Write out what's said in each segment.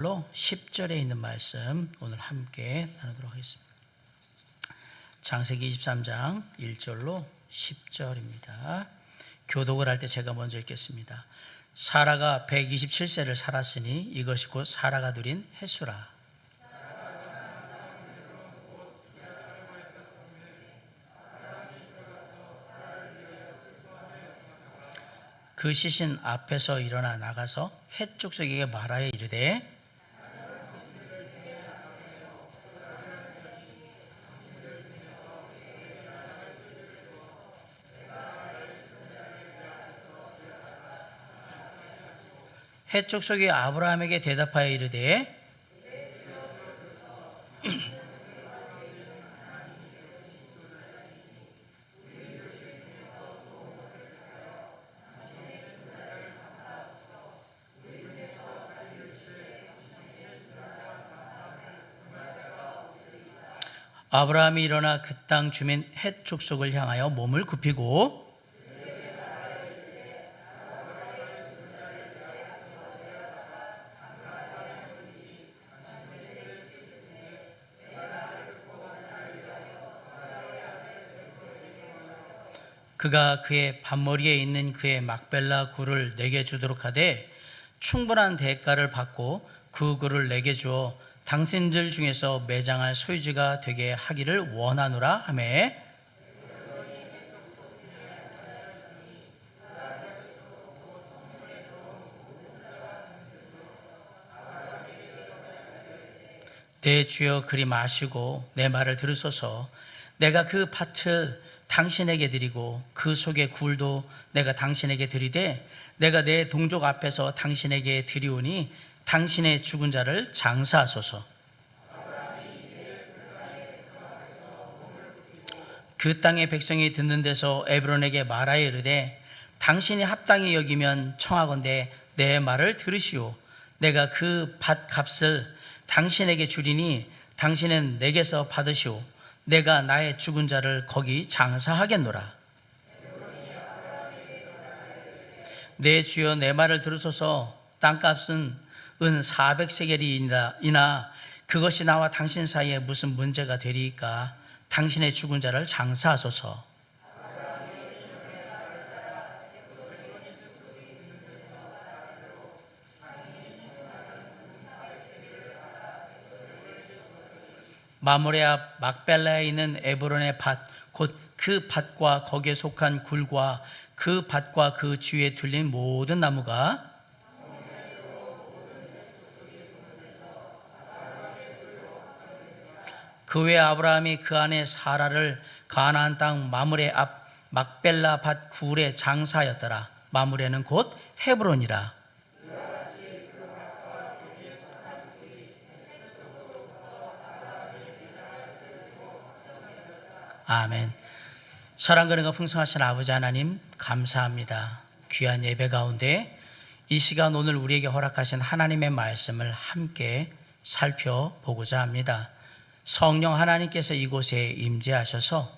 10절에 있는 말씀 오늘 함께 나누도록 하겠습니다. 창세기 23장 1절로 10절입니다. 교독을 할 때 제가 먼저 읽겠습니다. 사라가 127세를 살았으니 이것이 곧 사라가 누린 햇수라. 그 시신 앞에서 일어나 나가서 헷 족속에게 말하여 이르되 헷 족속이 아브라함에게 대답하여 이르되 아브라함이 일어나 그 땅 주민 헷 족속을 향하여 몸을 굽히고 그가 그의 밭머리에 있는 그의 막벨라 굴을 내게 주도록 하되 충분한 대가를 받고 그 굴을 내게 주어 당신들 중에서 매장할 소유지가 되게 하기를 원하노라 하매 내 주여 그리 마시고 내 말을 들으소서. 내가 그 밭을 당신에게 드리고 그 속의 굴도 내가 당신에게 드리되 내가 내 동족 앞에서 당신에게 드리오니 당신의 죽은 자를 장사하소서. 그 땅의 백성이 듣는 데서 에브론에게 말하여 이르되 당신이 합당히 여기면 청하건대 내 말을 들으시오. 내가 그 밭 값을 당신에게 주리니 당신은 내게서 받으시오. 내가 나의 죽은 자를 거기 장사하겠노라. 내 주여 내 말을 들으소서. 땅값은 은 400세겔이나 그것이 나와 당신 사이에 무슨 문제가 되리이까. 당신의 죽은 자를 장사하소서. 마므레 앞 막벨라에 있는 에브론의 밭 곧 그 밭과 거기에 속한 굴과 그 밭과 그 주위에 둘린 모든 나무가 그 외에 아브라함이 그 안에 사라를 가나안 땅 마므레 앞 막벨라 밭 굴에 장사하였더라. 마므레는 곧 헤브론이라. 아멘. 사랑과 은혜가 풍성하신 아버지 하나님 감사합니다. 귀한 예배 가운데 이 시간 오늘 우리에게 허락하신 하나님의 말씀을 함께 살펴보고자 합니다. 성령 하나님께서 이곳에 임재하셔서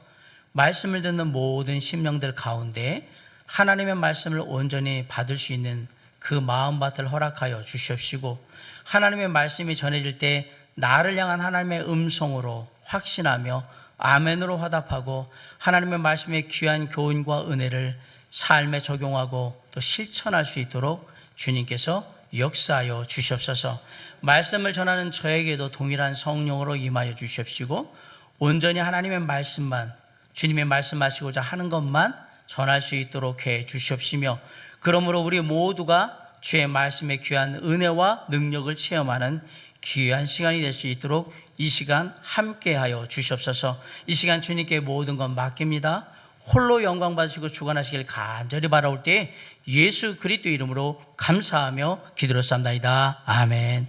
말씀을 듣는 모든 심령들 가운데 하나님의 말씀을 온전히 받을 수 있는 그 마음밭을 허락하여 주시옵시고 하나님의 말씀이 전해질 때 나를 향한 하나님의 음성으로 확신하며 아멘으로 화답하고 하나님의 말씀의 귀한 교훈과 은혜를 삶에 적용하고 또 실천할 수 있도록 주님께서 역사하여 주시옵소서. 말씀을 전하는 저에게도 동일한 성령으로 임하여 주시옵시고 온전히 하나님의 말씀만 주님의 말씀하시고자 하는 것만 전할 수 있도록 해 주시옵시며 그러므로 우리 모두가 주의 말씀의 귀한 은혜와 능력을 체험하는 귀한 시간이 될 수 있도록 이 시간 함께하여 주시옵소서. 이 시간 주님께 모든 것 맡깁니다. 홀로 영광 받으시고 주관하시길 간절히 바라올 때 예수 그리스도 이름으로 감사하며 기도했사옵나이다. 아멘.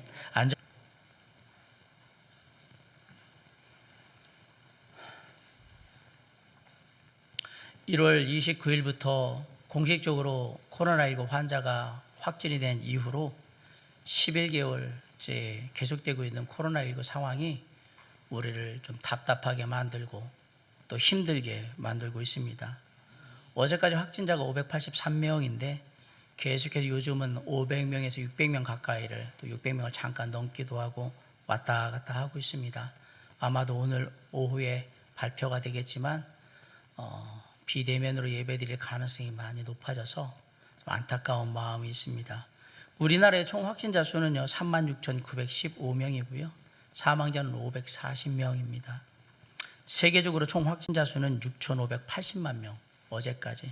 1월 29일부터 공식적으로 코로나19 환자가 확진이 된 이후로 11개월째 계속되고 있는 코로나19 상황이 우리를 좀 답답하게 만들고 또 힘들게 만들고 있습니다. 어제까지 확진자가 583명인데 계속해서 요즘은 500명에서 600명 가까이를, 또 600명을 잠깐 넘기도 하고 왔다 갔다 하고 있습니다. 아마도 오늘 오후에 발표가 되겠지만 비대면으로 예배드릴 가능성이 많이 높아져서 좀 안타까운 마음이 있습니다. 우리나라의 총 확진자 수는요 36,915명이고요 사망자는 540명입니다. 세계적으로 총 확진자 수는 6,580만 명, 어제까지.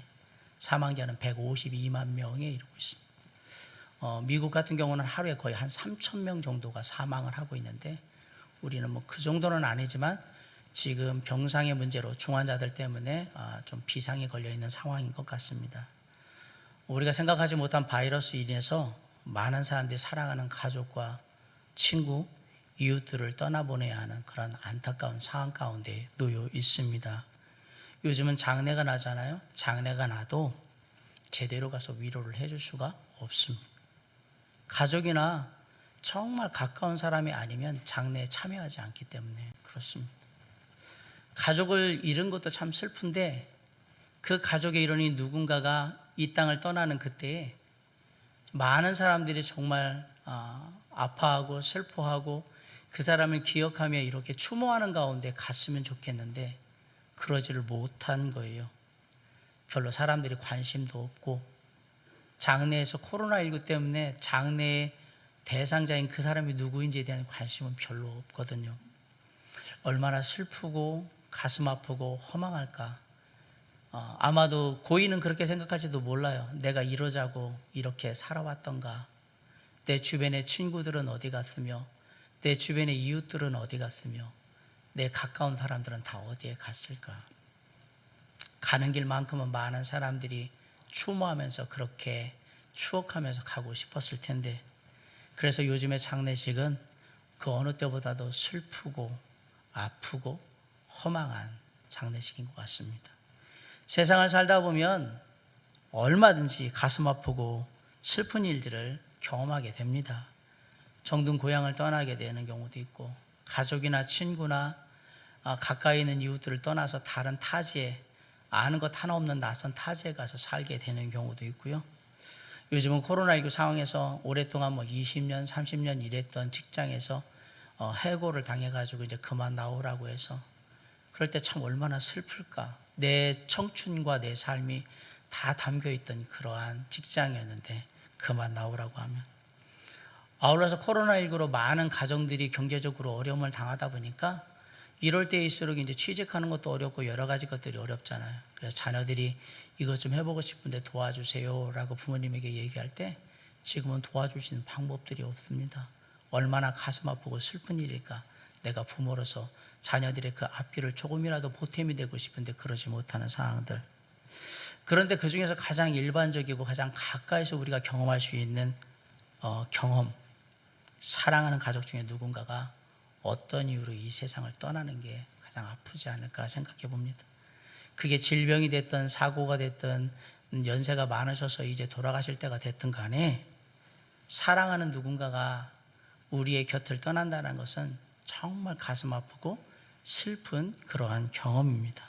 사망자는 152만 명에 이르고 있습니다. 미국 같은 경우는 하루에 거의 한 3,000명 정도가 사망을 하고 있는데, 우리는 뭐 그 정도는 아니지만 지금 병상의 문제로 중환자들 때문에 좀 비상에 걸려 있는 상황인 것 같습니다. 우리가 생각하지 못한 바이러스 인해서 많은 사람들이 사랑하는 가족과 친구, 이웃들을 떠나보내야 하는 그런 안타까운 상황 가운데 놓여 있습니다. 요즘은 장례가 나잖아요. 장례가 나도 제대로 가서 위로를 해줄 수가 없습니다. 가족이나 정말 가까운 사람이 아니면 장례에 참여하지 않기 때문에 그렇습니다. 가족을 잃은 것도 참 슬픈데, 그 가족의 일원이 누군가가 이 땅을 떠나는 그때에 많은 사람들이 정말 아파하고 슬퍼하고 그 사람을 기억하며 이렇게 추모하는 가운데 갔으면 좋겠는데 그러지를 못한 거예요. 별로 사람들이 관심도 없고, 장례에서 코로나19 때문에 장례의 대상자인 그 사람이 누구인지에 대한 관심은 별로 없거든요. 얼마나 슬프고 가슴 아프고 허망할까. 아마도 고인은 그렇게 생각할지도 몰라요. 내가 이러자고 이렇게 살아왔던가. 내 주변의 친구들은 어디 갔으며, 내 주변의 이웃들은 어디 갔으며, 내 가까운 사람들은 다 어디에 갔을까. 가는 길만큼은 많은 사람들이 추모하면서 그렇게 추억하면서 가고 싶었을 텐데, 그래서 요즘의 장례식은 그 어느 때보다도 슬프고 아프고 허망한 장례식인 것 같습니다. 세상을 살다 보면 얼마든지 가슴 아프고 슬픈 일들을 경험하게 됩니다. 정든 고향을 떠나게 되는 경우도 있고, 가족이나 친구나 가까이 있는 이웃들을 떠나서 다른 타지에, 아는 것 하나 없는 낯선 타지에 가서 살게 되는 경우도 있고요. 요즘은 코로나19 상황에서 오랫동안 20년, 30년 일했던 직장에서 해고를 당해가지고 이제 그만 나오라고 해서, 그럴 때 참 얼마나 슬플까. 내 청춘과 내 삶이 다 담겨있던 그러한 직장이었는데 그만 나오라고 하면. 아울러서 코로나19로 많은 가정들이 경제적으로 어려움을 당하다 보니까 이럴 때일수록 이제 취직하는 것도 어렵고 여러 가지 것들이 어렵잖아요. 그래서 자녀들이 이것 좀 해보고 싶은데 도와주세요 라고 부모님에게 얘기할 때 지금은 도와줄 수 있는 방법들이 없습니다. 얼마나 가슴 아프고 슬픈 일일까. 내가 부모로서 자녀들의 그 앞길을 조금이라도 보탬이 되고 싶은데 그러지 못하는 상황들. 그런데 그 중에서 가장 일반적이고 가장 가까이서 우리가 경험할 수 있는 경험, 사랑하는 가족 중에 누군가가 어떤 이유로 이 세상을 떠나는 게 가장 아프지 않을까 생각해 봅니다. 그게 질병이 됐든 사고가 됐든 연세가 많으셔서 이제 돌아가실 때가 됐든 간에 사랑하는 누군가가 우리의 곁을 떠난다는 것은 정말 가슴 아프고 슬픈 그러한 경험입니다.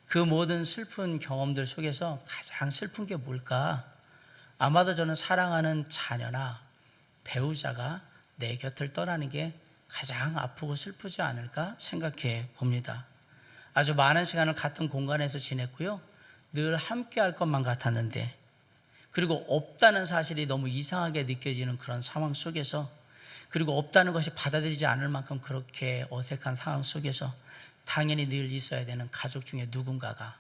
그 모든 슬픈 경험들 속에서 가장 슬픈 게 뭘까? 아마도 저는 사랑하는 자녀나 배우자가 내 곁을 떠나는 게 가장 아프고 슬프지 않을까 생각해 봅니다. 아주 많은 시간을 같은 공간에서 지냈고요. 늘 함께 할 것만 같았는데, 그리고 없다는 사실이 너무 이상하게 느껴지는 그런 상황 속에서, 그리고 없다는 것이 받아들이지 않을 만큼 그렇게 어색한 상황 속에서 당연히 늘 있어야 되는 가족 중에 누군가가,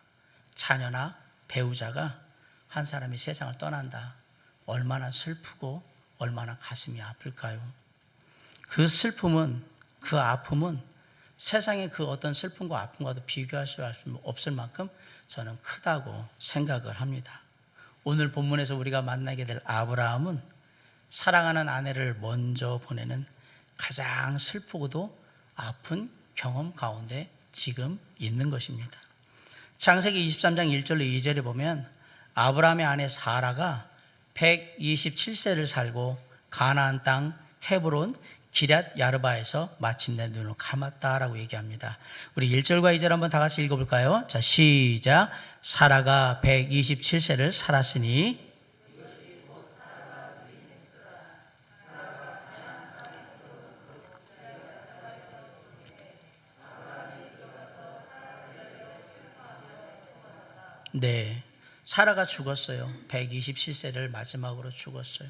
자녀나 배우자가 한 사람이 세상을 떠난다. 얼마나 슬프고 얼마나 가슴이 아플까요? 그 슬픔은, 그 아픔은 세상의 그 어떤 슬픔과 아픔과도 비교할 수 없을 만큼 저는 크다고 생각을 합니다. 오늘 본문에서 우리가 만나게 될 아브라함은 사랑하는 아내를 먼저 보내는 가장 슬프고도 아픈 경험 가운데 지금 있는 것입니다. 창세기 23장 1절로 2절에 보면 아브라함의 아내 사라가 127세를 살고 가나안 땅 헤브론 기럇 야르바에서 마침내 눈을 감았다라고 얘기합니다. 우리 1절과 2절 한번 다 같이 읽어볼까요? 자, 시작. 사라가 127세를 살았으니 네, 사라가 죽었어요. 127세를 마지막으로 죽었어요.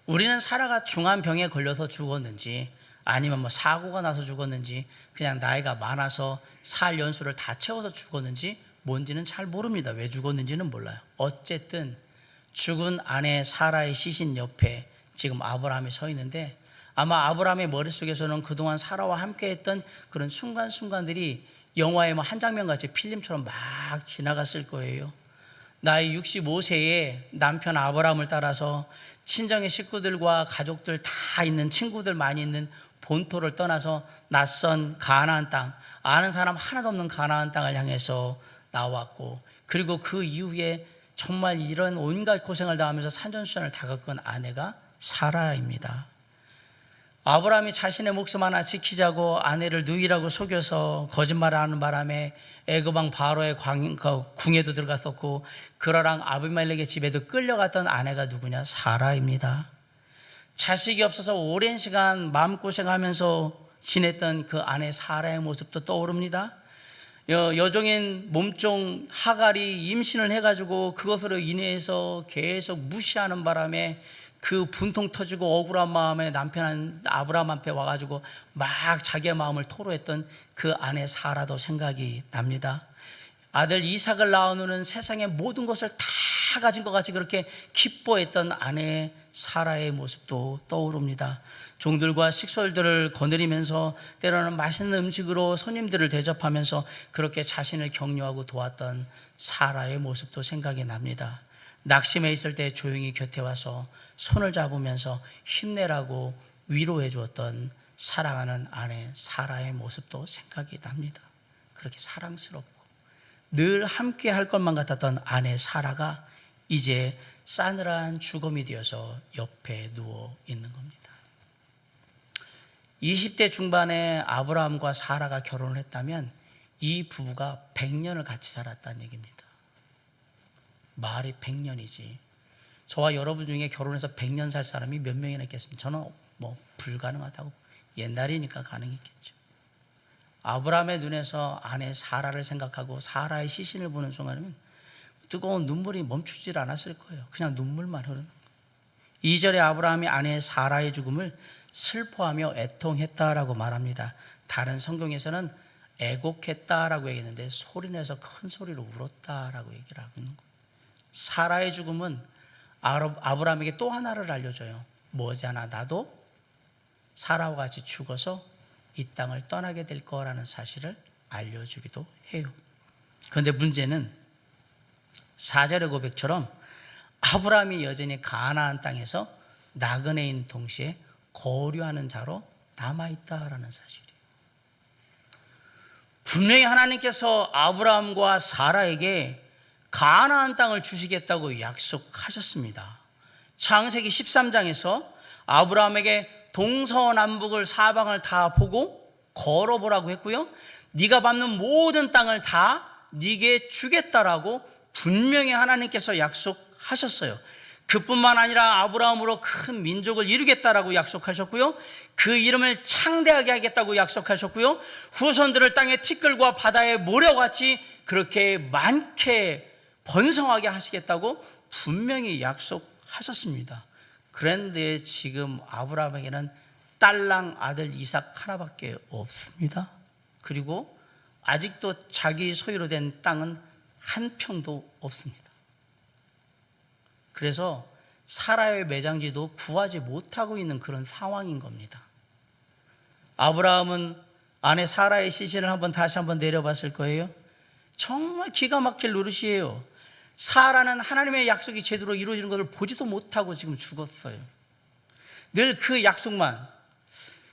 우리는 사라가 중한 병에 걸려서 죽었는지 아니면 뭐 사고가 나서 죽었는지 그냥 나이가 많아서 살 연수를 다 채워서 죽었는지 뭔지는 잘 모릅니다. 왜 죽었는지는 몰라요. 어쨌든 죽은 아내 사라의 시신 옆에 지금 아브라함이 서 있는데 아마 아브라함의 머릿속에서는 그동안 사라와 함께했던 그런 순간순간들이 영화의 뭐 한 장면 같이 필름처럼 막 지나갔을 거예요. 나이 65세에 남편 아브라함을 따라서 친정의 식구들과 가족들 다 있는 친구들 많이 있는 본토를 떠나서 낯선 가나안 땅, 아는 사람 하나도 없는 가나안 땅을 향해서 나왔고, 그리고 그 이후에 정말 이런 온갖 고생을 당하면서 산전수전을 다 겪은 아내가 사라입니다. 아브라함이 자신의 목숨 하나 지키자고 아내를 누이라고 속여서 거짓말을 하는 바람에 애굽왕 바로의 궁에도 들어갔었고 그러랑 아비멜렉의 집에도 끌려갔던 아내가 누구냐? 사라입니다. 자식이 없어서 오랜 시간 마음고생하면서 지냈던 그 아내 사라의 모습도 떠오릅니다. 여종인 몸종 하갈이 임신을 해가지고 그것으로 인해서 계속 무시하는 바람에 그 분통 터지고 억울한 마음에 남편 아브라함 앞에 와가지고 막 자기의 마음을 토로했던 그 아내 사라도 생각이 납니다. 아들 이삭을 낳은 후는 세상의 모든 것을 다 가진 것 같이 그렇게 기뻐했던 아내 사라의 모습도 떠오릅니다. 종들과 식솔들을 거느리면서 때로는 맛있는 음식으로 손님들을 대접하면서 그렇게 자신을 격려하고 도왔던 사라의 모습도 생각이 납니다. 낙심해 있을 때 조용히 곁에 와서 손을 잡으면서 힘내라고 위로해 주었던 사랑하는 아내 사라의 모습도 생각이 납니다. 그렇게 사랑스럽고 늘 함께 할 것만 같았던 아내 사라가 이제 싸늘한 죽음이 되어서 옆에 누워 있는 겁니다. 20대 중반에 아브라함과 사라가 결혼을 했다면 이 부부가 100년을 같이 살았다는 얘기입니다. 말이 100년이지. 저와 여러분 중에 결혼해서 100년 살 사람이 몇 명이나 있겠습니까? 저는 뭐 불가능하다고, 옛날이니까 가능했겠죠. 아브라함의 눈에서 아내 사라를 생각하고 사라의 시신을 보는 순간에는 뜨거운 눈물이 멈추질 않았을 거예요. 그냥 눈물만 흐르는 거예요. 2절에 아브라함이 아내 사라의 죽음을 슬퍼하며 애통했다라고 말합니다. 다른 성경에서는 애곡했다라고 얘기했는데 소리내서 큰 소리로 울었다라고 얘기를 하는 거예요. 사라의 죽음은 아브라함에게 또 하나를 알려줘요. 머지않아 나도 사라와 같이 죽어서 이 땅을 떠나게 될 거라는 사실을 알려주기도 해요. 그런데 문제는 4절의 고백처럼 아브라함이 여전히 가나안 땅에서 나그네인 동시에 거류하는 자로 남아있다라는 사실이에요. 분명히 하나님께서 아브라함과 사라에게 가나안 땅을 주시겠다고 약속하셨습니다. 창세기 13장에서 아브라함에게 동서남북을 사방을 다 보고 걸어보라고 했고요. 네가 밟는 모든 땅을 다 네게 주겠다라고 분명히 하나님께서 약속하셨어요. 그뿐만 아니라 아브라함으로 큰 민족을 이루겠다라고 약속하셨고요. 그 이름을 창대하게 하겠다고 약속하셨고요. 후손들을 땅의 티끌과 바다의 모래같이 그렇게 많게 번성하게 하시겠다고 분명히 약속하셨습니다. 그런데 지금 아브라함에게는 딸랑 아들 이삭 하나밖에 없습니다. 그리고 아직도 자기 소유로 된 땅은 한 평도 없습니다. 그래서 사라의 매장지도 구하지 못하고 있는 그런 상황인 겁니다. 아브라함은 아내 사라의 시신을 다시 한번 내려봤을 거예요. 정말 기가 막힐 노릇이에요. 사라는 하나님의 약속이 제대로 이루어지는 것을 보지도 못하고 지금 죽었어요. 늘 그 약속만,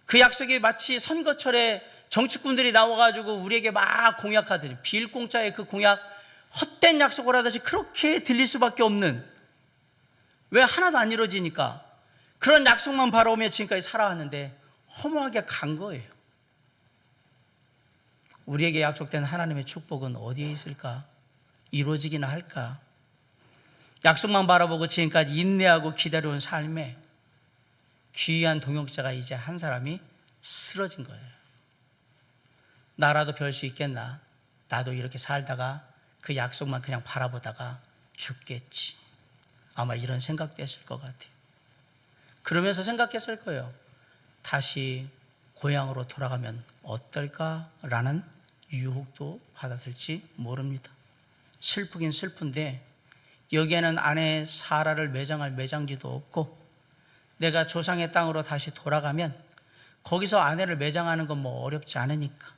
그 약속이 마치 선거철에 정치꾼들이 나와가지고 우리에게 막 공약하더니 빌공짜의 그 공약, 헛된 약속을 하듯이 그렇게 들릴 수밖에 없는, 왜 하나도 안 이루어지니까 그런 약속만 바라오며 지금까지 살아왔는데 허무하게 간 거예요. 우리에게 약속된 하나님의 축복은 어디에 있을까? 이루어지기나 할까? 약속만 바라보고 지금까지 인내하고 기다려온 삶에 귀한 동역자가 이제 한 사람이 쓰러진 거예요. 나라도 별 수 있겠나? 나도 이렇게 살다가 그 약속만 그냥 바라보다가 죽겠지. 아마 이런 생각도 했을 것 같아요. 그러면서 생각했을 거예요. 다시 고향으로 돌아가면 어떨까라는 유혹도 받아들지 모릅니다. 슬프긴 슬픈데 여기에는 아내 사라를 매장할 매장지도 없고, 내가 조상의 땅으로 다시 돌아가면 거기서 아내를 매장하는 건 뭐 어렵지 않으니까,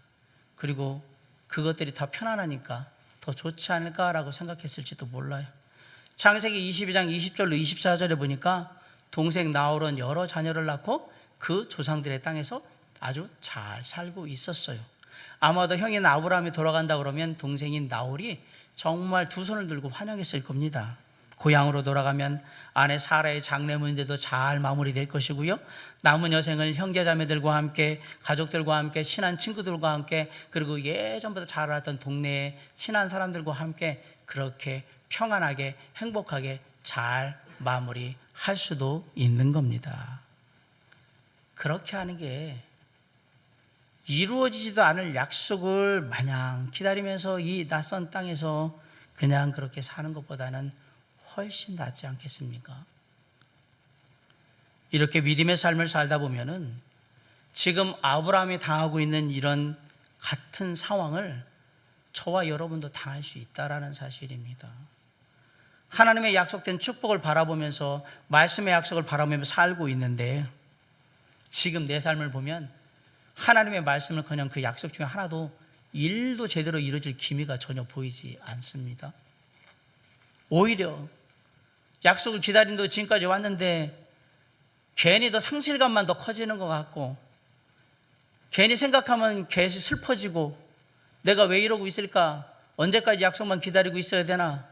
그리고 그것들이 다 편안하니까 더 좋지 않을까라고 생각했을지도 몰라요. 창세기 22장 20절로 24절에 보니까 동생 나홀은 여러 자녀를 낳고 그 조상들의 땅에서 아주 잘 살고 있었어요. 아마도 형인 아브라함이 돌아간다 그러면 동생인 나홀이 정말 두 손을 들고 환영했을 겁니다. 고향으로 돌아가면 아내 사라의 장래 문제도 잘 마무리될 것이고요. 남은 여생을 형제자매들과 함께, 가족들과 함께, 친한 친구들과 함께, 그리고 예전부터 잘 알았던 동네의 친한 사람들과 함께 그렇게 평안하게 행복하게 잘 마무리할 수도 있는 겁니다. 그렇게 하는 게 이루어지지도 않을 약속을 마냥 기다리면서 이 낯선 땅에서 그냥 그렇게 사는 것보다는 훨씬 낫지 않겠습니까? 이렇게 믿음의 삶을 살다 보면은 지금 아브라함이 당하고 있는 이런 같은 상황을 저와 여러분도 당할 수 있다라는 사실입니다. 하나님의 약속된 축복을 바라보면서, 말씀의 약속을 바라보면서 살고 있는데, 지금 내 삶을 보면 하나님의 말씀을 그냥 그 약속 중에 하나도 일도 제대로 이루어질 기미가 전혀 보이지 않습니다. 오히려 약속을 기다린다고 지금까지 왔는데 괜히 더 상실감만 더 커지는 것 같고, 괜히 생각하면 계속 슬퍼지고, 내가 왜 이러고 있을까? 언제까지 약속만 기다리고 있어야 되나?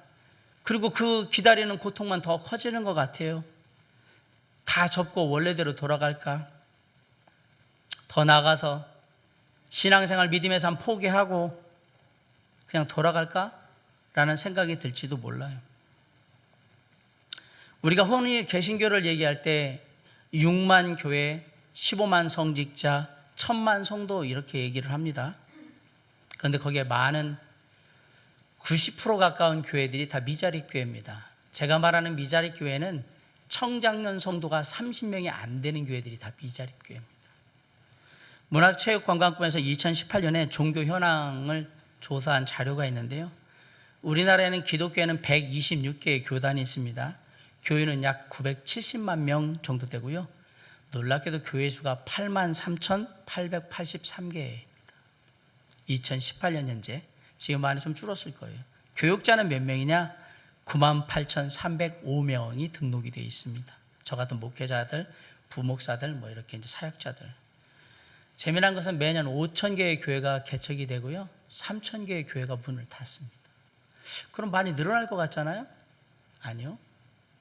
그리고 그 기다리는 고통만 더 커지는 것 같아요. 다 접고 원래대로 돌아갈까? 더 나아가서 신앙생활, 믿음의 삶 포기하고 그냥 돌아갈까? 라는 생각이 들지도 몰라요. 우리가 흔히 개신교를 얘기할 때 6만 교회, 15만 성직자, 1000만 성도 이렇게 얘기를 합니다. 그런데 거기에 많은 90% 가까운 교회들이 다 미자립 교회입니다. 제가 말하는 미자립 교회는 청장년 성도가 30명이 안 되는 교회들이 다 미자립 교회입니다. 문화체육관광부에서 2018년에 종교 현황을 조사한 자료가 있는데요. 우리나라에는 기독교회는 126개의 교단이 있습니다. 교인은 약 970만 명 정도 되고요. 놀랍게도 교회 수가 83,883개입니다. 2018년 현재. 지금 많이 좀 줄었을 거예요. 교육자는 몇 명이냐? 98,305명이 등록이 되어 있습니다. 저 같은 목회자들, 부목사들, 뭐 이렇게 이제 사역자들. 재미난 것은 매년 5,000개의 교회가 개척이 되고요. 3,000개의 교회가 문을 닫습니다. 그럼 많이 늘어날 것 같잖아요? 아니요.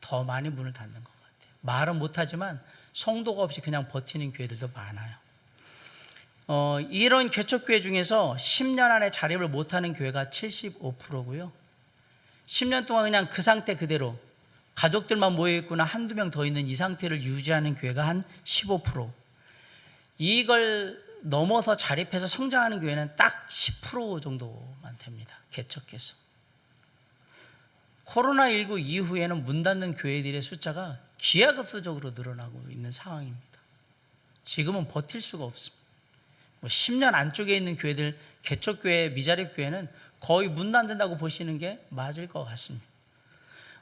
더 많이 문을 닫는 것 같아요. 말은 못하지만 성도가 없이 그냥 버티는 교회들도 많아요. 이런 개척교회 중에서 10년 안에 자립을 못하는 교회가 75%고요. 10년 동안 그냥 그 상태 그대로 가족들만 모여있거나 한두 명 더 있는 이 상태를 유지하는 교회가 한 15%. 이걸 넘어서 자립해서 성장하는 교회는 딱 10% 정도만 됩니다. 개척해서. 코로나19 이후에는 문 닫는 교회들의 숫자가 기하급수적으로 늘어나고 있는 상황입니다. 지금은 버틸 수가 없습니다. 10년 안쪽에 있는 교회들, 개척교회, 미자립 교회는 거의 문 닫는다고 보시는 게 맞을 것 같습니다.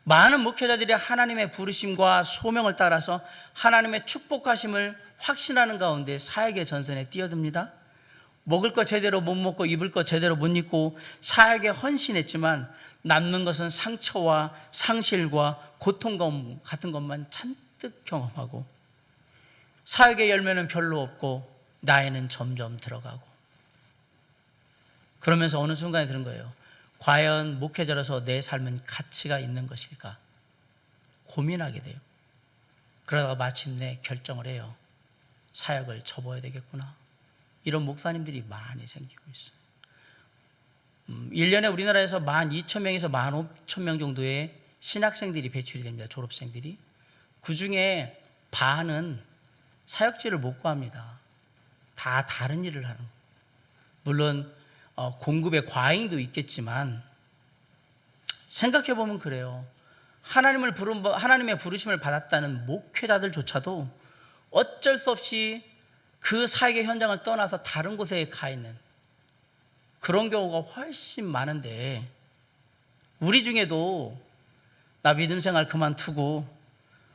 많은 목회자들이 하나님의 부르심과 소명을 따라서 하나님의 축복하심을 확신하는 가운데 사역의 전선에 뛰어듭니다. 먹을 거 제대로 못 먹고 입을 거 제대로 못 입고 사역에 헌신했지만 남는 것은 상처와 상실과 고통 같은 것만 잔뜩 경험하고, 사역의 열매는 별로 없고 나이는 점점 들어가고, 그러면서 어느 순간에 드는 거예요. 과연 목회자로서 내 삶은 가치가 있는 것일까? 고민하게 돼요. 그러다가 마침내 결정을 해요. 사역을 접어야 되겠구나. 이런 목사님들이 많이 생기고 있어요. 1년에 우리나라에서 12,000명에서 15,000명 정도의 신학생들이 배출이 됩니다. 졸업생들이. 그 중에 반은 사역지를 못 구합니다. 다 다른 일을 하는 거예요. 물론 공급의 과잉도 있겠지만 생각해 보면 그래요. 하나님의 부르심을 받았다는 목회자들조차도 어쩔 수 없이 그 사역의 현장을 떠나서 다른 곳에 가 있는 그런 경우가 훨씬 많은데, 우리 중에도 나 믿음 생활 그만두고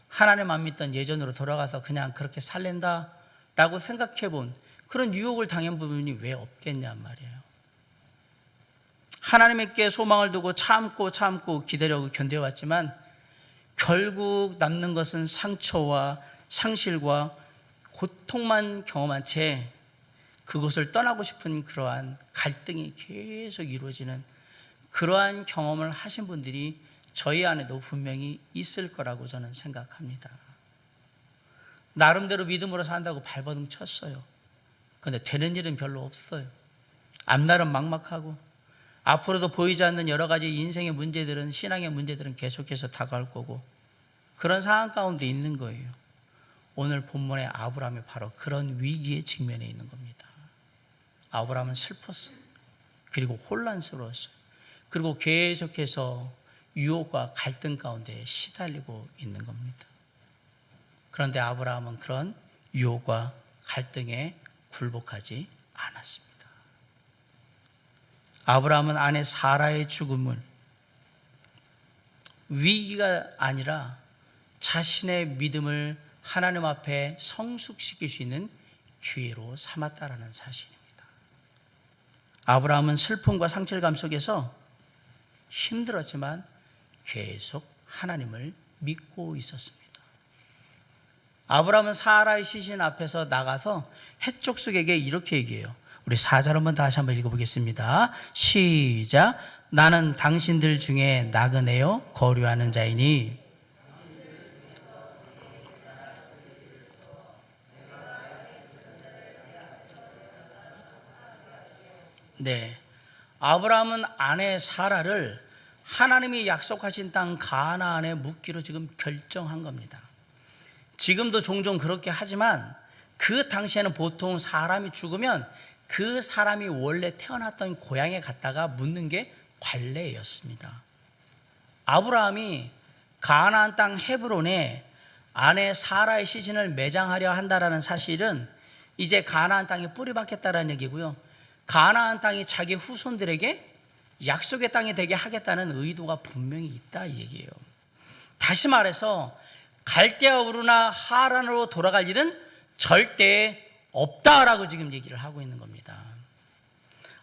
하나님 안 믿던 예전으로 돌아가서 그냥 그렇게 살랜다라고 생각해 본 그런 유혹을 당한 부분이 왜 없겠냔 말이에요. 하나님께 소망을 두고 참고 기다려 견뎌왔지만 결국 남는 것은 상처와 상실과 고통만 경험한 채 그곳을 떠나고 싶은 그러한 갈등이 계속 이루어지는 그러한 경험을 하신 분들이 저희 안에도 분명히 있을 거라고 저는 생각합니다. 나름대로 믿음으로 산다고 발버둥 쳤어요. 그런데 되는 일은 별로 없어요. 앞날은 막막하고 앞으로도 보이지 않는 여러 가지 인생의 문제들은, 신앙의 문제들은 계속해서 다가올 거고, 그런 상황 가운데 있는 거예요. 오늘 본문의 아브라함이 바로 그런 위기에 직면해 있는 겁니다. 아브라함은 슬펐어요. 그리고 혼란스러웠어요. 그리고 계속해서 유혹과 갈등 가운데 시달리고 있는 겁니다. 그런데 아브라함은 그런 유혹과 갈등에 굴복하지 않았습니다. 아브라함은 아내 사라의 죽음을 위기가 아니라 자신의 믿음을 하나님 앞에 성숙시킬 수 있는 기회로 삼았다라는 사실입니다. 아브라함은 슬픔과 상실감 속에서 힘들었지만 계속 하나님을 믿고 있었습니다. 아브라함은 사라의 시신 앞에서 나가서 헷족속에게 이렇게 얘기해요. 우리 4절 한번 다시 한번 읽어보겠습니다. 시작. 나는 당신들 중에 나그네요 거류하는 자이니. 네, 아브라함은 아내 사라를 하나님이 약속하신 땅 가나안에 묻기로 지금 결정한 겁니다. 지금도 종종 그렇게 하지만 그 당시에는 보통 사람이 죽으면 그 사람이 원래 태어났던 고향에 갔다가 묻는 게 관례였습니다. 아브라함이 가나안 땅 헤브론에 아내 사라의 시신을 매장하려 한다라는 사실은 이제 가나안 땅에 뿌리 박겠다라는 얘기고요. 가나안 땅이 자기 후손들에게 약속의 땅이 되게 하겠다는 의도가 분명히 있다 이 얘기예요. 다시 말해서 갈대아우르나 하란으로 돌아갈 일은 절대 없다라고 지금 얘기를 하고 있는 겁니다.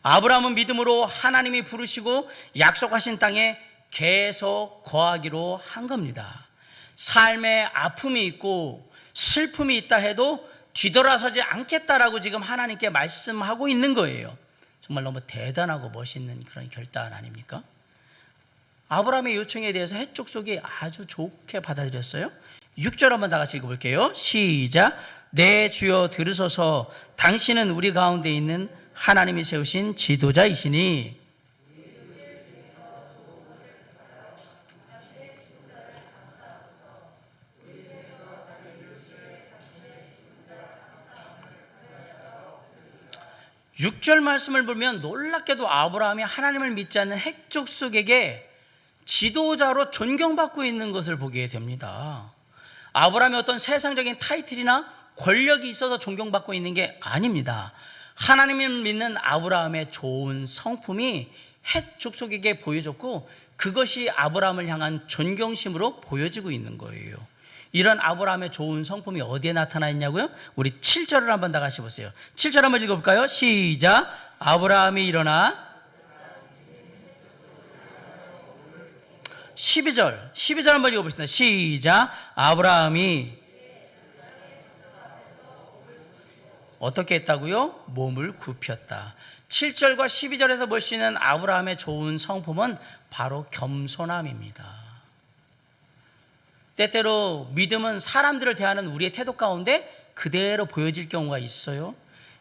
아브라함은 믿음으로 하나님이 부르시고 약속하신 땅에 계속 거하기로 한 겁니다. 삶에 아픔이 있고 슬픔이 있다 해도 뒤돌아서지 않겠다라고 지금 하나님께 말씀하고 있는 거예요. 정말 너무 대단하고 멋있는 그런 결단 아닙니까? 아브라함의 요청에 대해서 헷족속이 아주 좋게 받아들였어요. 6절 한번 다 같이 읽어볼게요. 시작. 내 주여 들으소서. 당신은 우리 가운데 있는 하나님이 세우신 지도자이시니. 육 절 말씀을 보면 놀랍게도 아브라함이 하나님을 믿지 않는 헷족속에게 지도자로 존경받고 있는 것을 보게 됩니다. 아브라함이 어떤 세상적인 타이틀이나 권력이 있어서 존경받고 있는 게 아닙니다. 하나님을 믿는 아브라함의 좋은 성품이 헷 족속에게 보여졌고 그것이 아브라함을 향한 존경심으로 보여지고 있는 거예요. 이런 아브라함의 좋은 성품이 어디에 나타나 있냐고요? 우리 7절을 한번 다 같이 보세요. 7절 한번 읽어볼까요? 시작. 아브라함이 일어나 12절 한번 읽어보겠습니다. 시작. 아브라함이 어떻게 했다고요? 몸을 굽혔다. 7절과 12절에서 볼 수 있는 아브라함의 좋은 성품은 바로 겸손함입니다. 때때로 믿음은 사람들을 대하는 우리의 태도 가운데 그대로 보여질 경우가 있어요.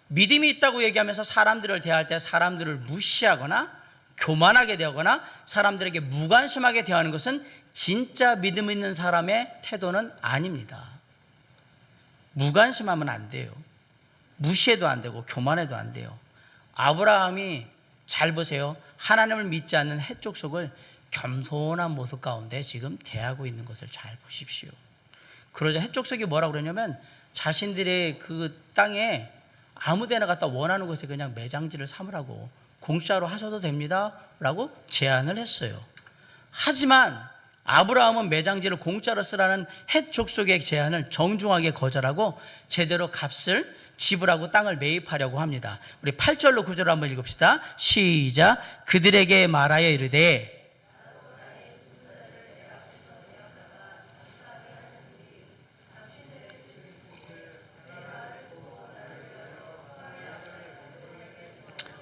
믿음이 있다고 얘기하면서 사람들을 대할 때 사람들을 무시하거나 교만하게 대하거나 사람들에게 무관심하게 대하는 것은 진짜 믿음 있는 사람의 태도는 아닙니다. 무관심하면 안 돼요. 무시해도 안 되고 교만해도 안 돼요. 아브라함이 잘 보세요. 하나님을 믿지 않는 헷족속을 겸손한 모습 가운데 지금 대하고 있는 것을 잘 보십시오. 그러자 해족속이 뭐라고 그러냐면 자신들의 그 땅에 아무데나 갖다 원하는 곳에 그냥 매장지를 삼으라고, 공짜로 하셔도 됩니다 라고 제안을 했어요. 하지만 아브라함은 매장지를 공짜로 쓰라는 헷 족속의 제안을 정중하게 거절하고 제대로 값을 지불하고 땅을 매입하려고 합니다. 우리 8절로 9절을 한번 읽읍시다. 시작. 그들에게 말하여 이르되,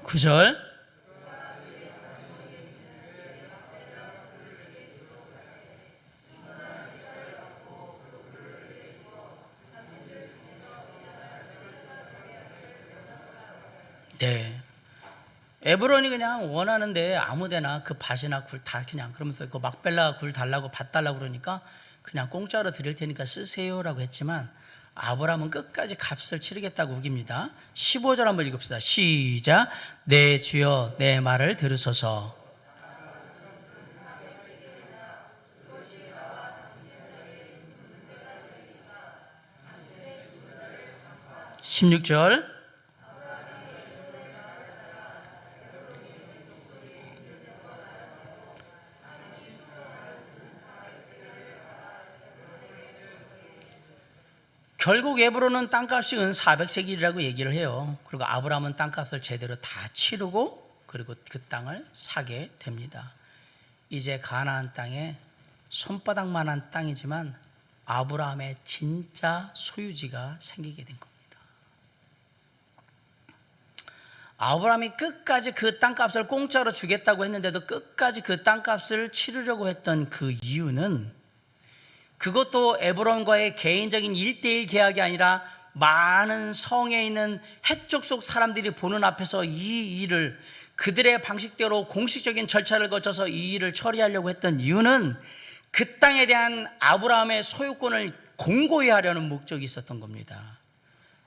구절 네. 에브론이 그냥 원하는데 아무데나 그 밭이나 굴 다 그냥, 그러면서 그 막벨라 굴 달라고 밭 달라고 그러니까 그냥 공짜로 드릴 테니까 쓰세요라고 했지만 아브라함은 끝까지 값을 치르겠다고 우깁니다. 15절 한번 읽읍시다. 시작. 내 주여 내 말을 들으소서. 16절. 결국 에브론은 땅값이 은 400세겔이라고 얘기를 해요. 그리고 아브라함은 땅값을 제대로 다 치르고 그리고 그 땅을 사게 됩니다. 이제 가나안 땅에 손바닥만한 땅이지만 아브라함의 진짜 소유지가 생기게 된 겁니다. 아브라함이 끝까지 그 땅값을 공짜로 주겠다고 했는데도 끝까지 그 땅값을 치르려고 했던 그 이유는, 그것도 에브론과의 개인적인 1:1 계약이 아니라 많은 성에 있는 헷족속 사람들이 보는 앞에서 이 일을 그들의 방식대로 공식적인 절차를 거쳐서 이 일을 처리하려고 했던 이유는 그 땅에 대한 아브라함의 소유권을 공고히 하려는 목적이 있었던 겁니다.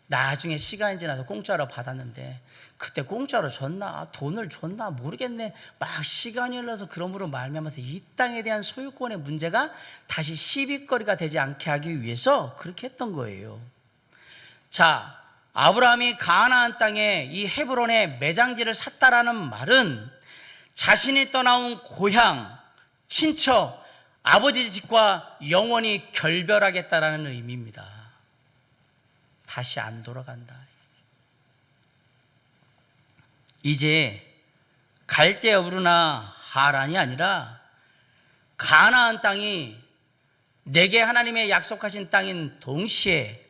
나중에 시간이 지나서 공짜로 받았는데 그때 공짜로 줬나 돈을 줬나 모르겠네, 막 시간이 흘러서 그러므로 말미암아서 이 땅에 대한 소유권의 문제가 다시 시비거리가 되지 않게 하기 위해서 그렇게 했던 거예요. 자, 아브라함이 가나안 땅에 이 헤브론의 매장지를 샀다라는 말은 자신이 떠나온 고향, 친척, 아버지 집과 영원히 결별하겠다라는 의미입니다. 다시 안 돌아간다. 이제 갈대 우르나 하란이 아니라 가나안 땅이 내게 하나님의 약속하신 땅인 동시에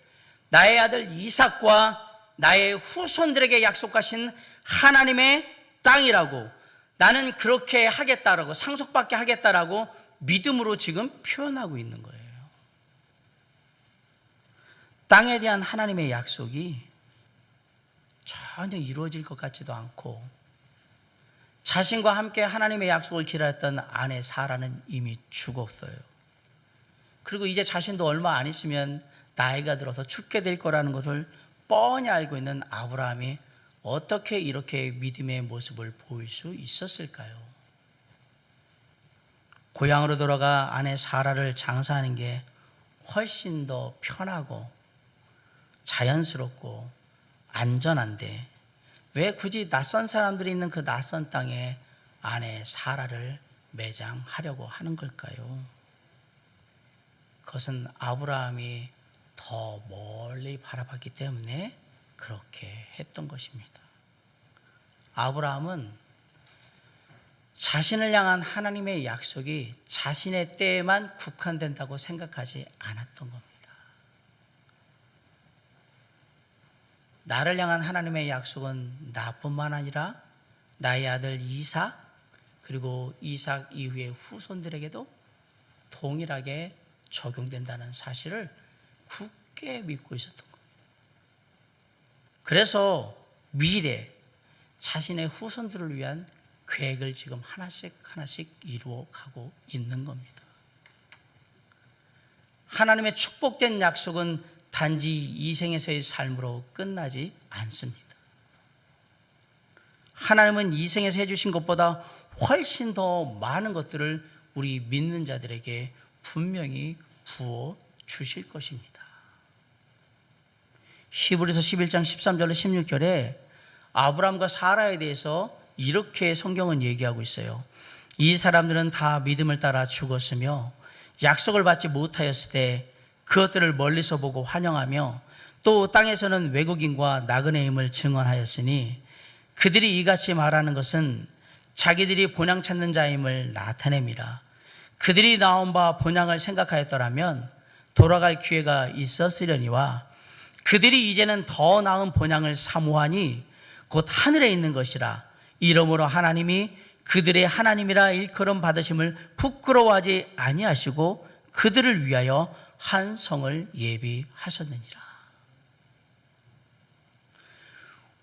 나의 아들 이삭과 나의 후손들에게 약속하신 하나님의 땅이라고, 나는 그렇게 하겠다라고, 상속받게 하겠다라고 믿음으로 지금 표현하고 있는 거예요. 땅에 대한 하나님의 약속이 전혀 이루어질 것 같지도 않고, 자신과 함께 하나님의 약속을 기다렸던 아내 사라는 이미 죽었어요. 그리고 이제 자신도 얼마 안 있으면 나이가 들어서 죽게 될 거라는 것을 뻔히 알고 있는 아브라함이 어떻게 이렇게 믿음의 모습을 보일 수 있었을까요? 고향으로 돌아가 아내 사라를 장사하는 게 훨씬 더 편하고 자연스럽고 안전한데 왜 굳이 낯선 사람들이 있는 그 낯선 땅에 아내 사라를 매장하려고 하는 걸까요? 그것은 아브라함이 더 멀리 바라봤기 때문에 그렇게 했던 것입니다. 아브라함은 자신을 향한 하나님의 약속이 자신의 때에만 국한된다고 생각하지 않았던 겁니다. 나를 향한 하나님의 약속은 나뿐만 아니라 나의 아들 이삭, 그리고 이삭 이후의 후손들에게도 동일하게 적용된다는 사실을 굳게 믿고 있었던 겁니다. 그래서 미래 자신의 후손들을 위한 계획을 지금 하나씩 이루어가고 있는 겁니다. 하나님의 축복된 약속은 단지 이 생에서의 삶으로 끝나지 않습니다. 하나님은 이 생에서 해주신 것보다 훨씬 더 많은 것들을 우리 믿는 자들에게 분명히 부어 주실 것입니다. 히브리서 11장 13절로 16절에 아브라함과 사라에 대해서 이렇게 성경은 얘기하고 있어요. 이 사람들은 다 믿음을 따라 죽었으며 약속을 받지 못하였을 때 그것들을 멀리서 보고 환영하며 또 땅에서는 외국인과 나그네임을 증언하였으니 그들이 이같이 말하는 것은 자기들이 본향 찾는 자임을 나타냅니다. 그들이 나온 바 본향을 생각하였더라면 돌아갈 기회가 있었으려니와 그들이 이제는 더 나은 본향을 사모하니 곧 하늘에 있는 것이라. 이러므로 하나님이 그들의 하나님이라 일컬음 받으심을 부끄러워하지 아니하시고 그들을 위하여 한 성을 예비하셨느니라.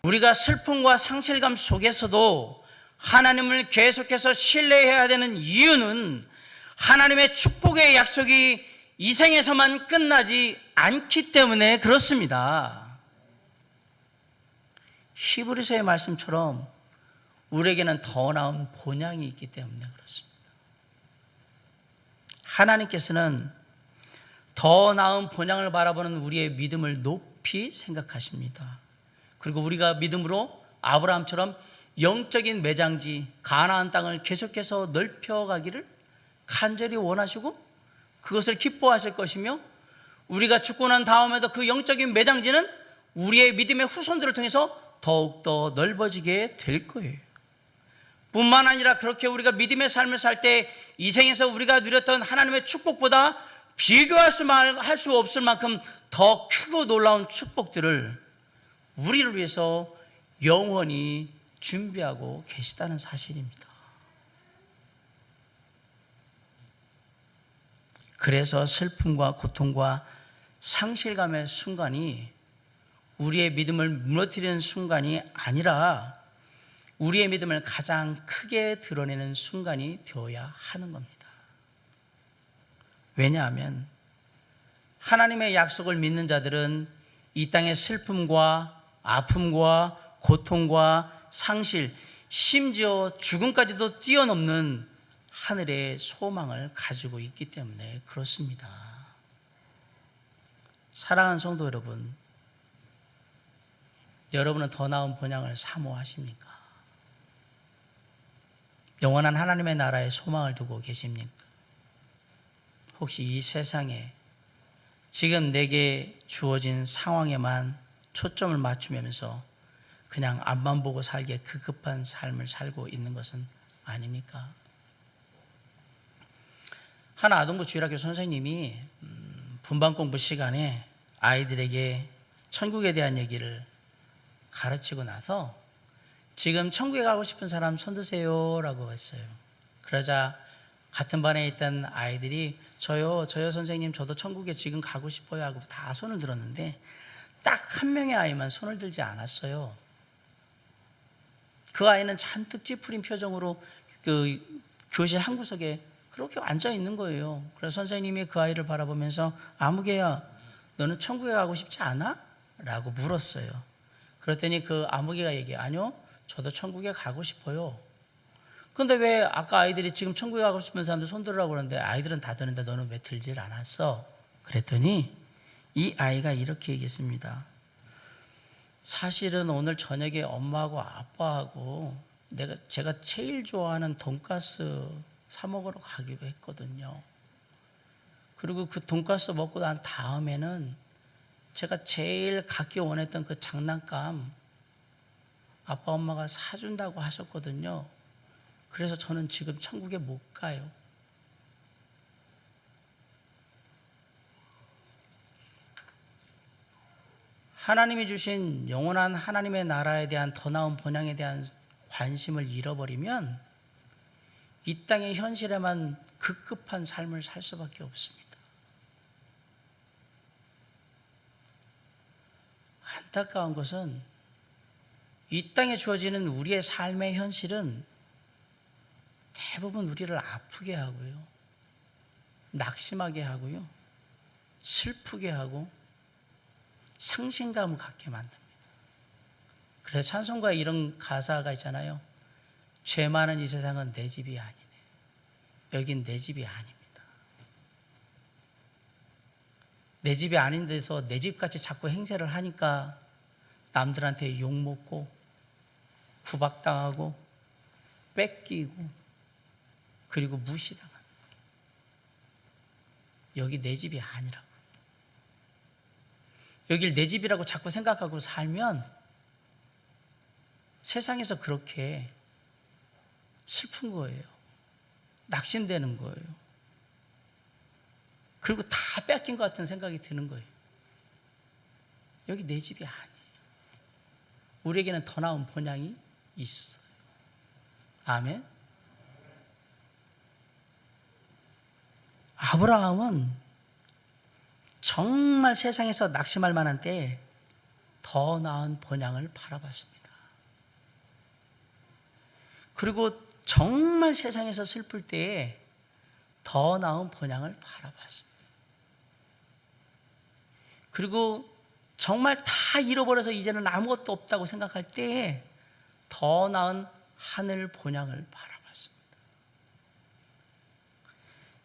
우리가 슬픔과 상실감 속에서도 하나님을 계속해서 신뢰해야 되는 이유는 하나님의 축복의 약속이 이 생에서만 끝나지 않기 때문에 그렇습니다. 히브리서의 말씀처럼 우리에게는 더 나은 본향이 있기 때문에 그렇습니다. 하나님께서는 더 나은 본향을 바라보는 우리의 믿음을 높이 생각하십니다. 그리고 우리가 믿음으로 아브라함처럼 영적인 매장지 가나안 땅을 계속해서 넓혀가기를 간절히 원하시고 그것을 기뻐하실 것이며 우리가 죽고 난 다음에도 그 영적인 매장지는 우리의 믿음의 후손들을 통해서 더욱더 넓어지게 될 거예요. 뿐만 아니라 그렇게 우리가 믿음의 삶을 살 때 이 생에서 우리가 누렸던 하나님의 축복보다 비교할 수 없을 만큼 더 크고 놀라운 축복들을 우리를 위해서 영원히 준비하고 계시다는 사실입니다. 그래서 슬픔과 고통과 상실감의 순간이 우리의 믿음을 무너뜨리는 순간이 아니라 우리의 믿음을 가장 크게 드러내는 순간이 되어야 하는 겁니다. 왜냐하면 하나님의 약속을 믿는 자들은 이 땅의 슬픔과 아픔과 고통과 상실, 심지어 죽음까지도 뛰어넘는 하늘의 소망을 가지고 있기 때문에 그렇습니다. 사랑하는 성도 여러분, 여러분은 더 나은 본향을 사모하십니까? 영원한 하나님의 나라에 소망을 두고 계십니까? 혹시 이 세상에 지금 내게 주어진 상황에만 초점을 맞추면서 그냥 앞만 보고 살기에 급급한 삶을 살고 있는 것은 아닙니까? 한 아동부 주일학교 선생님이 분반 공부 시간에 아이들에게 천국에 대한 얘기를 가르치고 나서 지금 천국에 가고 싶은 사람 손 드세요 라고 했어요. 그러자 같은 반에 있던 아이들이 저요 선생님, 저도 천국에 지금 가고 싶어요 하고 다 손을 들었는데 딱 한 명의 아이만 손을 들지 않았어요. 그 아이는 잔뜩 찌푸린 표정으로 그 교실 한 구석에 그렇게 앉아 있는 거예요. 그래서 선생님이 그 아이를 바라보면서 아무개야, 너는 천국에 가고 싶지 않아? 라고 물었어요. 그랬더니 그 아무개가 얘기해, 아니요, 저도 천국에 가고 싶어요. 근데 왜 아까 아이들이 지금 천국에 가고 싶은 사람들 손 들으라고 그러는데 아이들은 다 드는데 너는 왜 들질 않았어? 그랬더니 이 아이가 이렇게 얘기했습니다. 사실은 오늘 저녁에 엄마하고 아빠하고 제가 제일 좋아하는 돈가스 사 먹으러 가기로 했거든요. 그리고 그 돈가스 먹고 난 다음에는 제가 제일 갖기 원했던 그 장난감 아빠 엄마가 사준다고 하셨거든요. 그래서 저는 지금 천국에 못 가요. 하나님이 주신 영원한 하나님의 나라에 대한 더 나은 본향에 대한 관심을 잃어버리면 이 땅의 현실에만 급급한 삶을 살 수밖에 없습니다. 안타까운 것은 이 땅에 주어지는 우리의 삶의 현실은 대부분 우리를 아프게 하고요, 낙심하게 하고요, 슬프게 하고 상실감을 갖게 만듭니다. 그래서 찬송가에 이런 가사가 있잖아요. 죄 많은 이 세상은 내 집이 아니네. 여긴 내 집이 아닙니다. 내 집이 아닌 데서 내 집같이 자꾸 행세를 하니까 남들한테 욕먹고 구박당하고 뺏기고 그리고 무시당하는, 여기 내 집이 아니라고. 여길 내 집이라고 자꾸 생각하고 살면 세상에서 그렇게 슬픈 거예요. 낙심되는 거예요. 그리고 다 뺏긴 것 같은 생각이 드는 거예요. 여기 내 집이 아니에요. 우리에게는 더 나은 본향이 있어요. 아멘. 아브라함은 정말 세상에서 낙심할 만한 때에 더 나은 본향을 바라봤습니다. 그리고 정말 세상에서 슬플 때에 더 나은 본향을 바라봤습니다. 그리고 정말 다 잃어버려서 이제는 아무것도 없다고 생각할 때에 더 나은 하늘 본향을 바라봤습니다.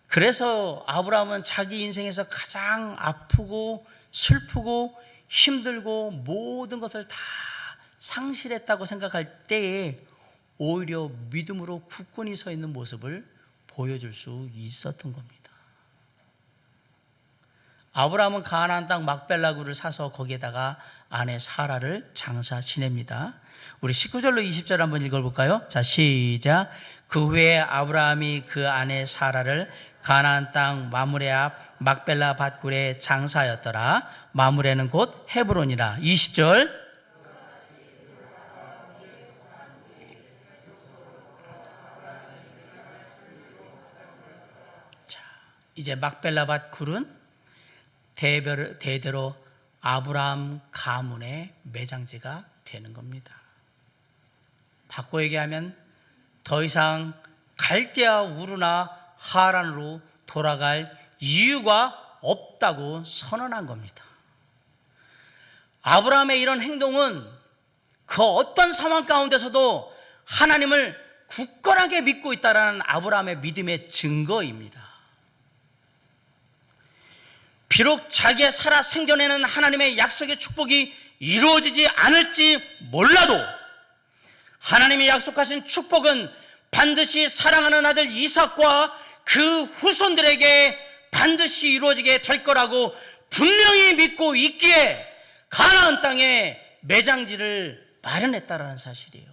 그래서 아브라함은 자기 인생에서 가장 아프고 슬프고 힘들고 모든 것을 다 상실했다고 생각할 때에 오히려 믿음으로 굳건히 서 있는 모습을 보여줄 수 있었던 겁니다. 아브라함은 가나안 땅 막벨라 굴을 사서 거기에다가 아내 사라를 장사 지냅니다. 우리 19절로 20절 한번 읽어볼까요? 자, 시작. 그 후에 아브라함이 그 아내 사라를 가나안 땅 마므레 앞 막벨라 밭굴에 장사하였더라. 마므레는 곧 헤브론이라. 20절. 자, 이제 막벨라 밭굴은 대대로 아브라함 가문의 매장지가 되는 겁니다. 바꿔 얘기하면 더 이상 갈대아 우르나 하란으로 돌아갈 이유가 없다고 선언한 겁니다. 아브라함의 이런 행동은 그 어떤 상황 가운데서도 하나님을 굳건하게 믿고 있다는 아브라함의 믿음의 증거입니다. 비록 자기의 살아 생전에는 하나님의 약속의 축복이 이루어지지 않을지 몰라도 하나님이 약속하신 축복은 반드시 사랑하는 아들 이삭과 그 후손들에게 반드시 이루어지게 될 거라고 분명히 믿고 있기에 가나안 땅에 매장지를 마련했다라는 사실이에요.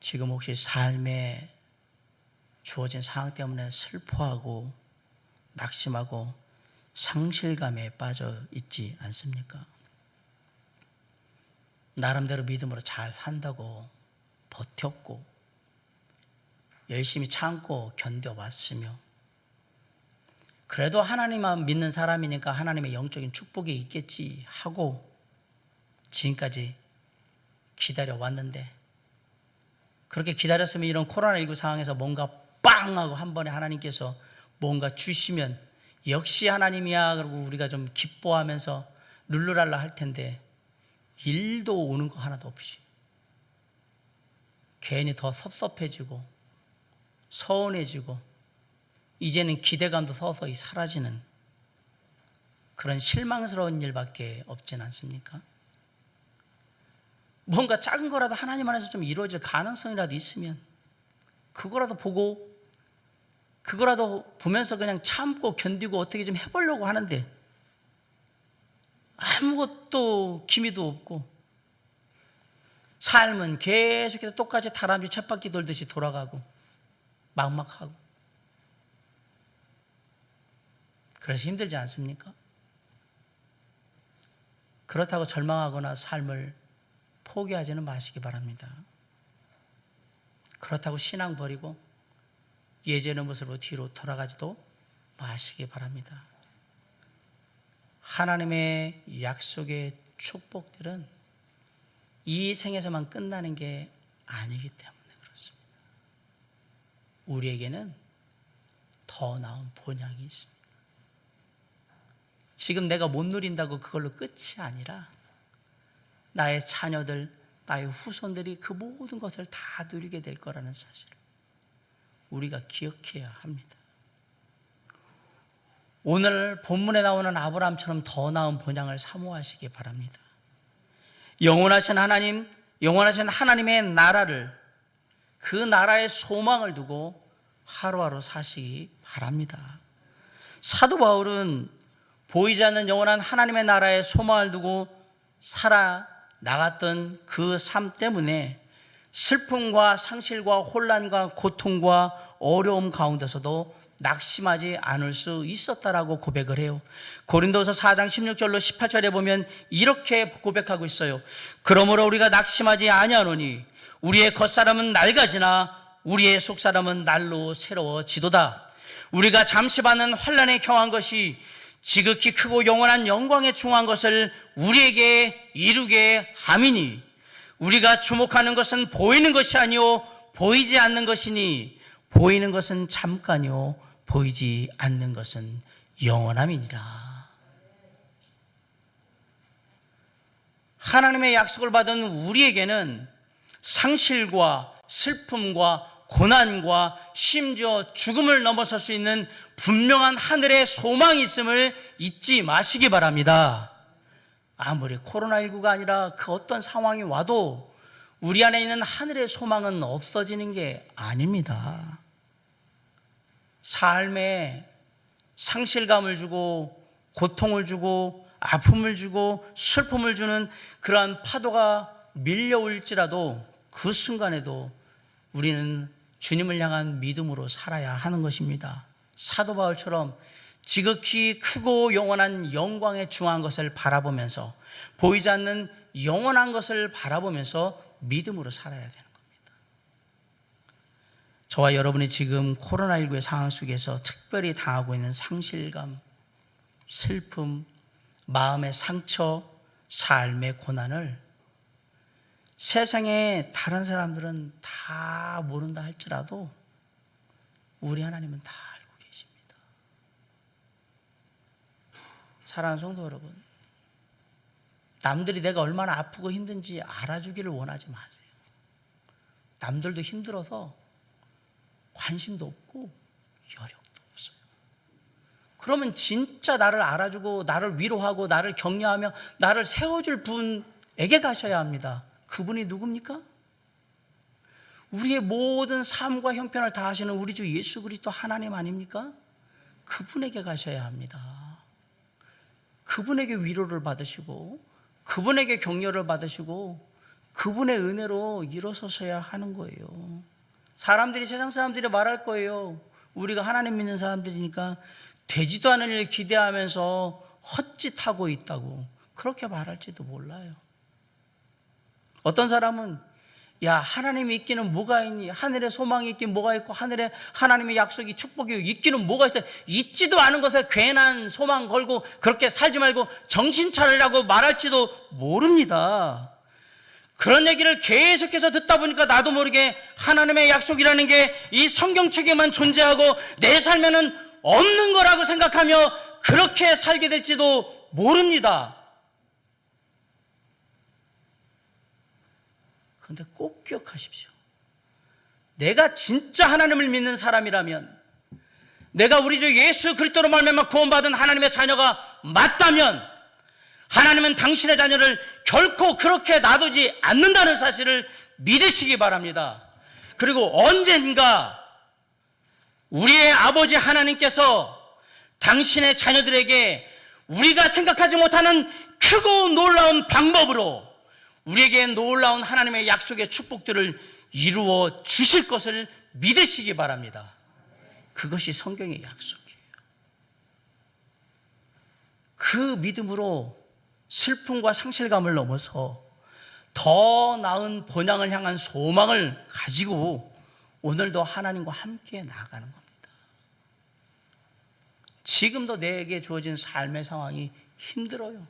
지금 혹시 삶에 주어진 상황 때문에 슬퍼하고 낙심하고 상실감에 빠져 있지 않습니까? 나름대로 믿음으로 잘 산다고 버텼고 열심히 참고 견뎌왔으며 그래도 하나님만 믿는 사람이니까 하나님의 영적인 축복이 있겠지 하고 지금까지 기다려왔는데, 그렇게 기다렸으면 이런 코로나19 상황에서 뭔가 빵 하고 한 번에 하나님께서 뭔가 주시면 역시 하나님이야 그러고 우리가 좀 기뻐하면서 룰루랄라 할 텐데 일도 오는 거 하나도 없이 괜히 더 섭섭해지고 서운해지고 이제는 기대감도 서서히 사라지는 그런 실망스러운 일밖에 없진 않습니까? 뭔가 작은 거라도 하나님 안에서 좀 이루어질 가능성이라도 있으면 그거라도 보고 그거라도 보면서 그냥 참고 견디고 어떻게 좀 해보려고 하는데 아무것도 기미도 없고 삶은 계속해서 똑같이 다람쥐 쳇바퀴 돌듯이 돌아가고 막막하고 그래서 힘들지 않습니까? 그렇다고 절망하거나 삶을 포기하지는 마시기 바랍니다. 그렇다고 신앙 버리고 예전의 모습으로 뒤로 돌아가지도 마시기 바랍니다. 하나님의 약속의 축복들은 이 생에서만 끝나는 게 아니기 때문에 그렇습니다. 우리에게는 더 나은 본향이 있습니다. 지금 내가 못 누린다고 그걸로 끝이 아니라 나의 자녀들, 나의 후손들이 그 모든 것을 다 누리게 될 거라는 사실을 우리가 기억해야 합니다. 오늘 본문에 나오는 아브라함처럼 더 나은 본향을 사모하시기 바랍니다. 영원하신 하나님, 영원하신 하나님의 나라를, 그 나라의 소망을 두고 하루하루 사시기 바랍니다. 사도 바울은 보이지 않는 영원한 하나님의 나라의 소망을 두고 살아나갔던 그 삶 때문에 슬픔과 상실과 혼란과 고통과 어려움 가운데서도 낙심하지 않을 수 있었다라고 고백을 해요. 고린도서 4장 16절로 18절에 보면 이렇게 고백하고 있어요. 그러므로 우리가 낙심하지 아니하노니 우리의 겉사람은 낡아지나 우리의 속사람은 날로 새로워지도다. 우리가 잠시 받는 환난에 경한 것이 지극히 크고 영원한 영광에 중한 것을 우리에게 이루게 함이니 우리가 주목하는 것은 보이는 것이 아니요 보이지 않는 것이니 보이는 것은 잠깐이요 보이지 않는 것은 영원함이니라. 하나님의 약속을 받은 우리에게는 상실과 슬픔과 고난과 심지어 죽음을 넘어설 수 있는 분명한 하늘의 소망이 있음을 잊지 마시기 바랍니다. 아무리 코로나19가 아니라 그 어떤 상황이 와도 우리 안에 있는 하늘의 소망은 없어지는 게 아닙니다. 삶에 상실감을 주고 고통을 주고 아픔을 주고 슬픔을 주는 그러한 파도가 밀려올지라도 그 순간에도 우리는 주님을 향한 믿음으로 살아야 하는 것입니다. 사도 바울처럼 지극히 크고 영원한 영광에 중한 것을 바라보면서 보이지 않는 영원한 것을 바라보면서 믿음으로 살아야 되는 겁니다. 저와 여러분이 지금 코로나19의 상황 속에서 특별히 당하고 있는 상실감, 슬픔, 마음의 상처, 삶의 고난을 세상에 다른 사람들은 다 모른다 할지라도 우리 하나님은 다 알고 계십니다. 사랑하는 성도 여러분, 남들이 내가 얼마나 아프고 힘든지 알아주기를 원하지 마세요. 남들도 힘들어서 관심도 없고 여력도 없어요. 그러면 진짜 나를 알아주고 나를 위로하고 나를 격려하며 나를 세워줄 분에게 가셔야 합니다. 그분이 누굽니까? 우리의 모든 삶과 형편을 다 하시는 우리 주 예수 그리스도 하나님 아닙니까? 그분에게 가셔야 합니다. 그분에게 위로를 받으시고 그분에게 격려를 받으시고 그분의 은혜로 일어서셔야 하는 거예요. 사람들이, 세상 사람들이 말할 거예요. 우리가 하나님 믿는 사람들이니까 되지도 않은 일 기대하면서 헛짓하고 있다고 그렇게 말할지도 몰라요. 어떤 사람은 야, 하나님이 있기는 뭐가 있니? 하늘에 소망이 있긴 뭐가 있고 하늘에 하나님의 약속이 축복이 있기는 뭐가 있어요? 있지도 않은 것에 괜한 소망 걸고 그렇게 살지 말고 정신 차리라고 말할지도 모릅니다. 그런 얘기를 계속해서 듣다 보니까 나도 모르게 하나님의 약속이라는 게 이 성경책에만 존재하고 내 삶에는 없는 거라고 생각하며 그렇게 살게 될지도 모릅니다. 그런데 꼭 기억하십시오. 내가 진짜 하나님을 믿는 사람이라면, 내가 우리 주 예수 그리스도로 말미암아 구원받은 하나님의 자녀가 맞다면 하나님은 당신의 자녀를 결코 그렇게 놔두지 않는다는 사실을 믿으시기 바랍니다. 그리고 언젠가 우리의 아버지 하나님께서 당신의 자녀들에게 우리가 생각하지 못하는 크고 놀라운 방법으로 우리에게 놀라운 하나님의 약속의 축복들을 이루어 주실 것을 믿으시기 바랍니다. 그것이 성경의 약속이에요. 그 믿음으로 슬픔과 상실감을 넘어서 더 나은 본향을 향한 소망을 가지고 오늘도 하나님과 함께 나아가는 겁니다. 지금도 내게 주어진 삶의 상황이 힘들어요.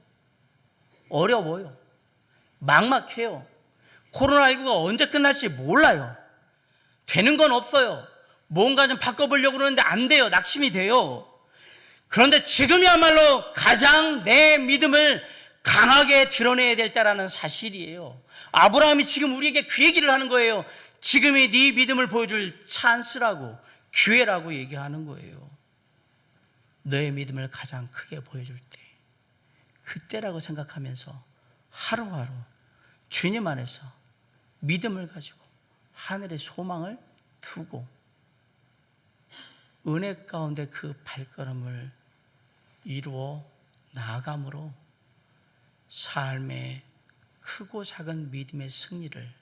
어려워요. 막막해요. 코로나19가 언제 끝날지 몰라요. 되는 건 없어요. 뭔가 좀 바꿔보려고 그러는데 안 돼요. 낙심이 돼요. 그런데 지금이야말로 가장 내 믿음을 강하게 드러내야 될 때라는 사실이에요. 아브라함이 지금 우리에게 그 얘기를 하는 거예요. 지금이 네 믿음을 보여줄 찬스라고, 기회라고 얘기하는 거예요. 너의 믿음을 가장 크게 보여줄 때, 그때라고 생각하면서 하루하루 주님 안에서 믿음을 가지고 하늘의 소망을 두고 은혜 가운데 그 발걸음을 이루어 나아감으로 삶의 크고 작은 믿음의 승리를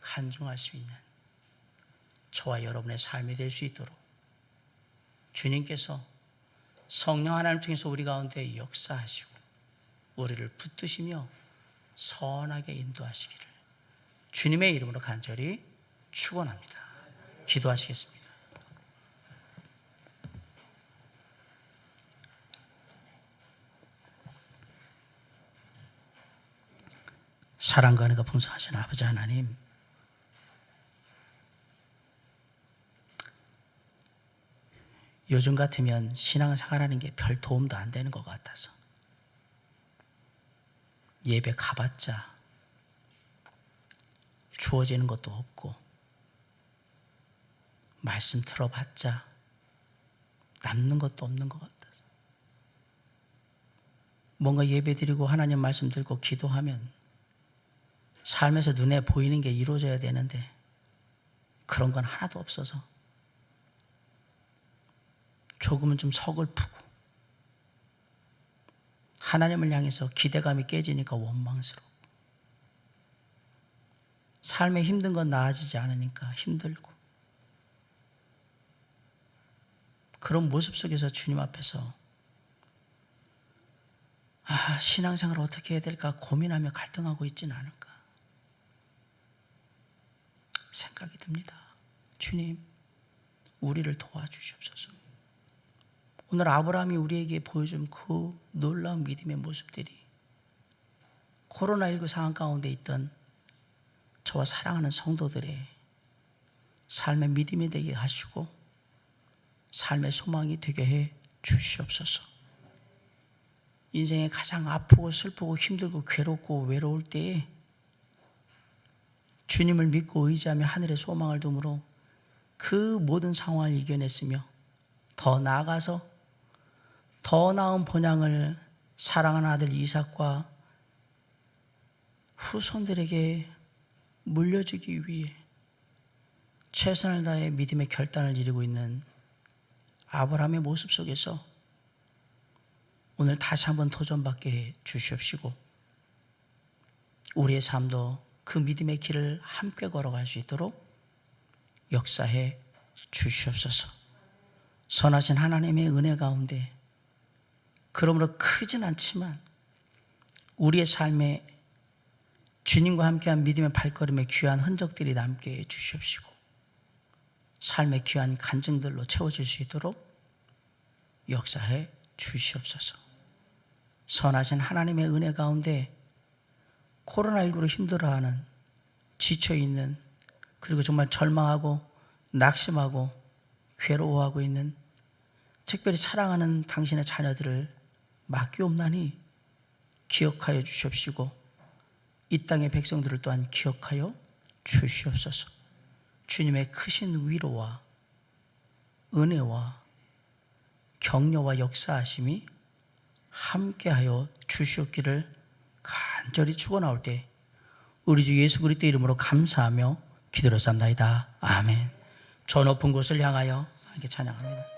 간증할 수 있는 저와 여러분의 삶이 될 수 있도록 주님께서 성령 하나님 통해서 우리 가운데 역사하시고 우리를 붙드시며 선하게 인도하시기를 주님의 이름으로 간절히 축원합니다. 기도하시겠습니다. 사랑과 은혜가 풍성하신 아버지 하나님, 요즘 같으면 신앙생활하는 게 별 도움도 안 되는 것 같아서 예배 가봤자 주어지는 것도 없고 말씀 들어봤자 남는 것도 없는 것 같아서 뭔가 예배 드리고 하나님 말씀 듣고 기도하면 삶에서 눈에 보이는 게 이루어져야 되는데 그런 건 하나도 없어서 조금은 좀 서글프고 하나님을 향해서 기대감이 깨지니까 원망스럽고 삶에 힘든 건 나아지지 않으니까 힘들고 그런 모습 속에서 주님 앞에서 신앙생활을 어떻게 해야 될까 고민하며 갈등하고 있지는 않을까 생각이 듭니다. 주님, 우리를 도와주시옵소서. 오늘 아브라함이 우리에게 보여준 그 놀라운 믿음의 모습들이 코로나19 상황 가운데 있던 저와 사랑하는 성도들의 삶의 믿음이 되게 하시고 삶의 소망이 되게 해 주시옵소서. 인생에 가장 아프고 슬프고 힘들고 괴롭고 외로울 때에 주님을 믿고 의지하며 하늘의 소망을 둠으로 그 모든 상황을 이겨냈으며 더 나아가서 더 나은 본향을 사랑하는 아들 이삭과 후손들에게 물려주기 위해 최선을 다해 믿음의 결단을 이루고 있는 아브라함의 모습 속에서 오늘 다시 한번 도전받게 해 주시옵시고 우리의 삶도 그 믿음의 길을 함께 걸어갈 수 있도록 역사해 주시옵소서. 선하신 하나님의 은혜 가운데 그러므로 크진 않지만 우리의 삶에 주님과 함께한 믿음의 발걸음의 귀한 흔적들이 남게 해 주시옵시고 삶의 귀한 간증들로 채워질 수 있도록 역사해 주시옵소서. 선하신 하나님의 은혜 가운데 코로나19로 힘들어하는 지쳐있는 그리고 정말 절망하고 낙심하고 괴로워하고 있는 특별히 사랑하는 당신의 자녀들을 맡기옵나니 기억하여 주시옵시고 이 땅의 백성들을 또한 기억하여 주시옵소서. 주님의 크신 위로와 은혜와 격려와 역사하심이 함께하여 주시옵기를 간절히 축원하올 때 우리 주 예수 그리스도 이름으로 감사하며 기도를 삼나이다. 아멘. 저 높은 곳을 향하여 함께 찬양합니다.